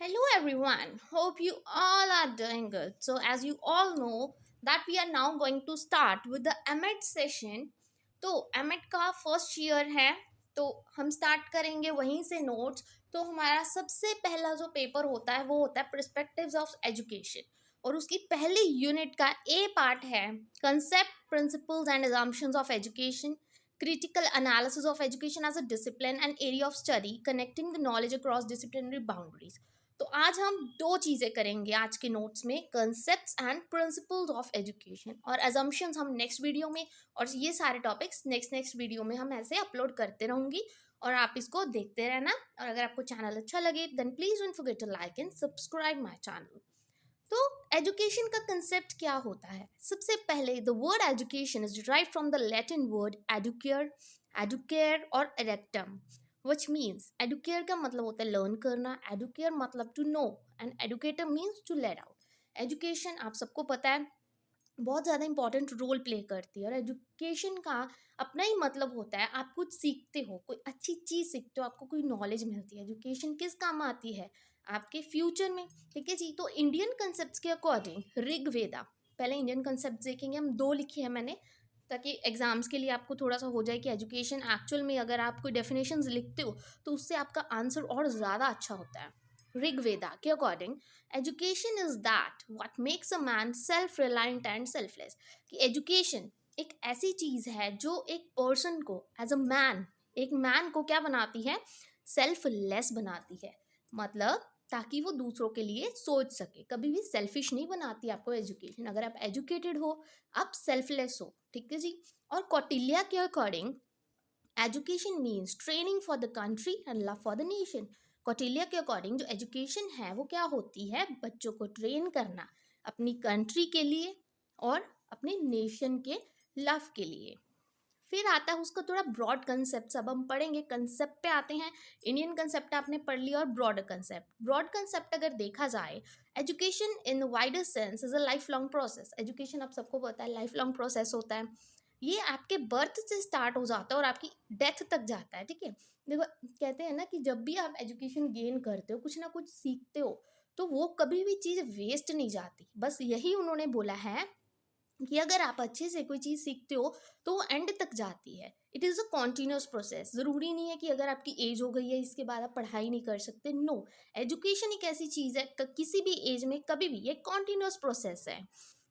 Hello everyone. Hope you all are doing good. So as you all know that we are now going to start with the MEd session. तो MEd का first year है तो हम start करेंगे वहीं से notes. तो हमारा सबसे पहला जो पेपर होता है वो होता है पर्सपेक्टिव्स ऑफ एजुकेशन और उसकी पहली यूनिट का ए पार्ट है concept principles and assumptions of education, critical analysis of education as a discipline and area of study, connecting the knowledge across disciplinary boundaries. तो आज हम दो चीज़ें करेंगे आज के नोट्स में, concepts and principles of education, और अजम्पशंस हम नेक्स्ट वीडियो में, और ये सारे टॉपिक्स नेक्स्ट वीडियो में हम ऐसे अपलोड करते रहूँगी और आप इसको देखते रहना. और अगर आपको चैनल अच्छा लगे then please don't forget to like and subscribe my channel. तो एजुकेशन का कंसेप्ट क्या होता है? सबसे पहले the word education is derived from the Latin word educare और एडेक्टम, which means educare का मतलब होता है लर्न करना, educare मतलब to know and educator means to let out. Education आप सबको पता है बहुत ज़्यादा इंपॉर्टेंट रोल प्ले करती है और एजुकेशन का अपना ही मतलब होता है आप कुछ सीखते हो, कोई अच्छी चीज़ सीखते हो, आपको कोई नॉलेज मिलती है. एजुकेशन किस काम आती है? आपके फ्यूचर में. ठीक है जी. तो इंडियन कंसेप्ट के अकॉर्डिंग ऋग्वेदा, पहले इंडियन कंसेप्ट देखेंगे हम, दो लिखे हैं मैंने ताकि एग्जाम्स के लिए आपको थोड़ा सा हो जाए कि एजुकेशन एक्चुअल में अगर आप कोई डेफिनेशंस लिखते हो तो उससे आपका आंसर और ज़्यादा अच्छा होता है. ऋग्वेदा के according education is that what makes a man self reliant and selfless. कि एजुकेशन एक ऐसी चीज़ है जो एक पर्सन को एज अ मैन, एक मैन को क्या बनाती है? सेल्फलेस बनाती है. मतलब ताकि वो दूसरों के लिए सोच सके. कभी भी सेल्फिश नहीं बनाती आपको एजुकेशन. अगर आप एजुकेटेड हो आप सेल्फलेस हो. ठीक है जी. और कौटिल्य के according education means training for the country and love for the nation. Kautilya के अकॉर्डिंग जो एजुकेशन है वो क्या होती है? बच्चों को ट्रेन करना अपनी कंट्री के लिए और अपने नेशन के लव के लिए. फिर आता है उसका थोड़ा ब्रॉड कंसेप्ट. अब हम पढ़ेंगे कंसेप्ट पे आते हैं. इंडियन कंसेप्ट आपने पढ़ लिया और ब्रॉड कंसेप्ट. ब्रॉड कंसेप्ट अगर देखा जाए, education in wider sense is a life long process. Education आप सबको पता है लाइफ लॉन्ग प्रोसेस होता है. ये आपके बर्थ से स्टार्ट हो जाता है और आपकी डेथ तक जाता है. ठीक है. देखो कहते हैं ना कि जब भी आप एजुकेशन गेन करते हो, कुछ ना कुछ सीखते हो, तो वो कभी भी चीज़ वेस्ट नहीं जाती. बस यही उन्होंने बोला है कि अगर आप अच्छे से कोई चीज़ सीखते हो तो वो एंड तक जाती है. It is a continuous process. ज़रूरी नहीं है कि अगर आपकी एज हो गई है इसके बाद आप पढ़ाई नहीं कर सकते. नो, एजुकेशन एक ऐसी चीज़ है किसी भी एज में कभी भी ये कॉन्टिन्यूस प्रोसेस है.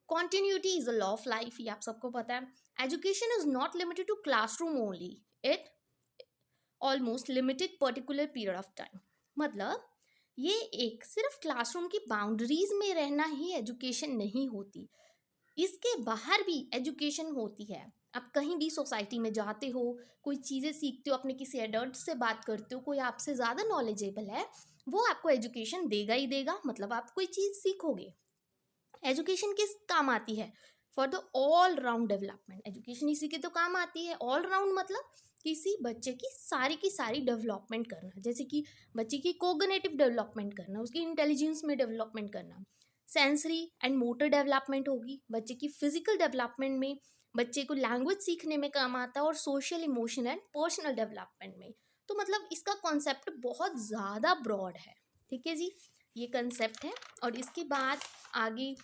Continuity is a law of life, ये आप सबको पता है. Education is not limited to classroom only, it almost limited particular period of time. मतलब ये एक सिर्फ क्लासरूम की बाउंड्रीज में रहना ही एजुकेशन नहीं होती. इसके बाहर भी एजुकेशन होती है. आप कहीं भी सोसाइटी में जाते हो, कोई चीज़ें सीखते हो, अपने किसी एडल्ट से बात करते हो, कोई आपसे ज़्यादा नॉलेजेबल है, वो आपको एजुकेशन देगा ही देगा. मतलब आप कोई चीज़ सीखोगे. एजुकेशन किस काम आती है? For the all round development. Education इसी के तो काम आती है. ऑल राउंड मतलब किसी बच्चे की सारी डेवलपमेंट करना. जैसे कि बच्चे की कोग्निटिव डेवलपमेंट करना, उसकी इंटेलिजेंस में डेवलपमेंट करना, सेंसरी एंड मोटर डेवलपमेंट होगी, बच्चे की फिजिकल डेवलपमेंट में, बच्चे को लैंग्वेज सीखने में काम आता है, और social, emotional and personal development में. तो मतलब इसका कॉन्सेप्ट बहुत ज़्यादा ब्रॉड है. ठीक है जी. ये कंसेप्ट है. और इसके बाद आगे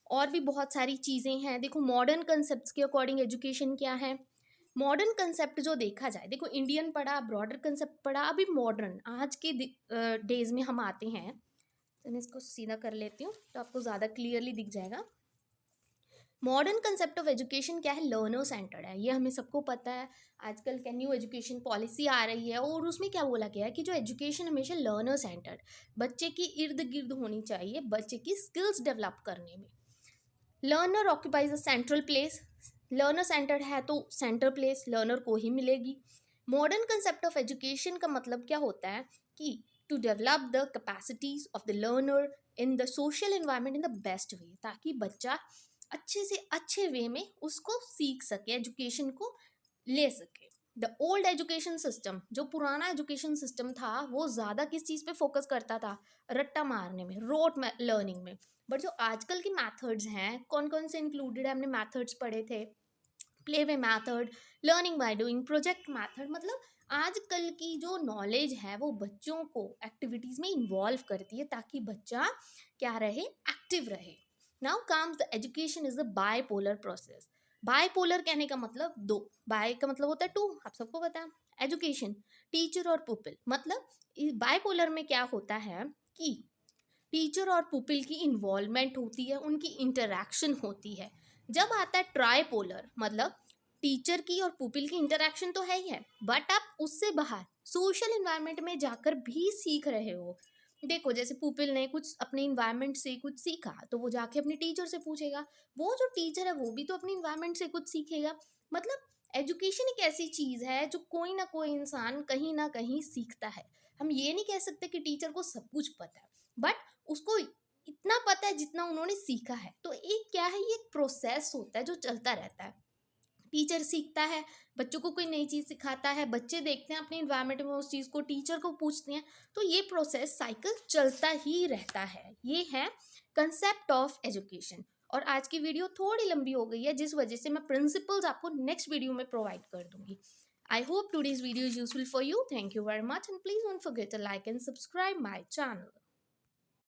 और भी बहुत सारी चीज़ें हैं. देखो मॉडर्न कंसेप्ट के अकॉर्डिंग एजुकेशन क्या है. मॉडर्न कंसेप्ट जो देखा जाए, देखो इंडियन पढ़ा, ब्रॉडर कंसेप्ट पढ़ा, अभी मॉडर्न आज के डेज में हम आते हैं. तो मैं इसको सीधा कर लेती हूँ तो आपको ज़्यादा क्लियरली दिख जाएगा. मॉडर्न कंसेप्ट ऑफ एजुकेशन क्या है? लर्नर सेंटर्ड है. ये हमें सबको पता है. आजकल क्या न्यू एजुकेशन पॉलिसी आ रही है और उसमें क्या बोला गया है कि जो एजुकेशन हमेशा लर्नर सेंटर्ड, बच्चे के इर्द गिर्द होनी चाहिए, बच्चे की स्किल्स डेवलप करने में. Learner occupies a central place. Learner centred है तो सेंटर प्लेस लर्नर को ही मिलेगी. मॉडर्न कंसेप्ट ऑफ एजुकेशन का मतलब क्या होता है कि to develop the capacities of the learner in the social environment in the best way, ताकि बच्चा अच्छे से अच्छे वे में उसको सीख सके, एजुकेशन को ले सके. द ओल्ड एजुकेशन सिस्टम, जो पुराना एजुकेशन सिस्टम था, वो ज़्यादा किस चीज़ पे फोकस करता था? रट्टा मारने में, रोट लर्निंग में. बट जो आजकल की मैथड्स हैं, कौन कौन से इंक्लूडेड है? हमने मैथड्स पढ़े थे. Play way method, learning by doing, project method. मतलब आजकल की जो नॉलेज है वो बच्चों को एक्टिविटीज में इन्वॉल्व करती है ताकि बच्चा क्या रहे, एक्टिव रहे। Now comes the education is the bipolar process. Bipolar कहने का मतलब दो, बाय का मतलब होता है टू, आप सबको पता है। एजुकेशन, टीचर और पुपिल, मतलब बायपोलर में क्या होता है कि टीचर और पुपिल की इन्वॉल्वमेंट होती है, उनकी इंटरेक्शन होती है। जब आता है ट्राइपोलर, मतलब टीचर की और पुपिल की इंटरेक्शन तो है ही है, बट आप उससे बाहर सोशल इन्वायरमेंट में जाकर भी सीख रहे हो। देखो जैसे पुपिल ने कुछ अपने इन्वायरमेंट से कुछ सीखा तो वो जाके अपने टीचर से पूछेगा, वो जो टीचर है वो भी तो अपने इन्वायरमेंट से कुछ सीखेगा। मतलब एजुकेशन एक ऐसी चीज है जो कोई ना कोई इंसान कहीं ना कहीं सीखता है। हम ये नहीं कह सकते कि टीचर को सब कुछ पता है, बट उसको इतना पता है जितना उन्होंने सीखा है। तो एक क्या है, ये एक प्रोसेस होता है जो चलता रहता है। टीचर सीखता है, बच्चों को कोई नई चीज़ सिखाता है, बच्चे देखते हैं अपने इन्वायरमेंट में उस चीज़ को, टीचर को पूछते हैं, तो ये प्रोसेस साइकिल चलता ही रहता है। ये है कंसेप्ट ऑफ एजुकेशन। और आज की वीडियो थोड़ी लंबी हो गई है जिस वजह से मैं प्रिंसिपल्स आपको नेक्स्ट वीडियो में प्रोवाइड कर दूंगी। I hope today's video is useful for you. Thank you very much and please don't forget to like and subscribe my channel.